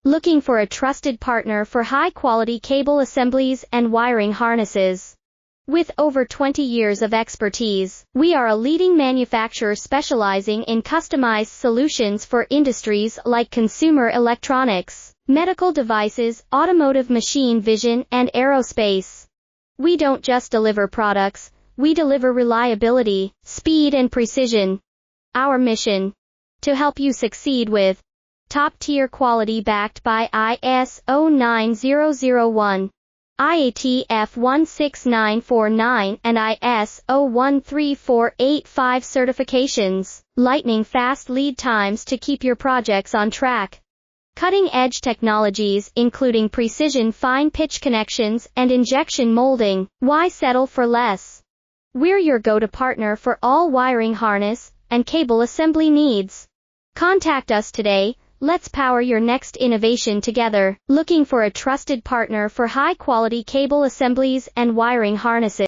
Looking for a trusted partner for high-quality cable assemblies and wiring harnesses? With over 20 years of expertise, we are a leading manufacturer specializing in customized solutions for industries like consumer electronics, medical devices, automotive machine vision, and aerospace. We don't just deliver products, we deliver reliability, speed, and precision. Our mission: to help you succeed with top-tier quality backed by ISO 9001, IATF 16949, and ISO 13485 certifications, lightning-fast lead times to keep your projects on track. Cutting-edge technologies including precision fine-pitch connections and injection molding. Why settle for less? We're your go-to partner for all wiring harness and cable assembly needs. Contact us today. Let's power your next innovation together. Looking for a trusted partner for high-quality cable assemblies and wiring harnesses?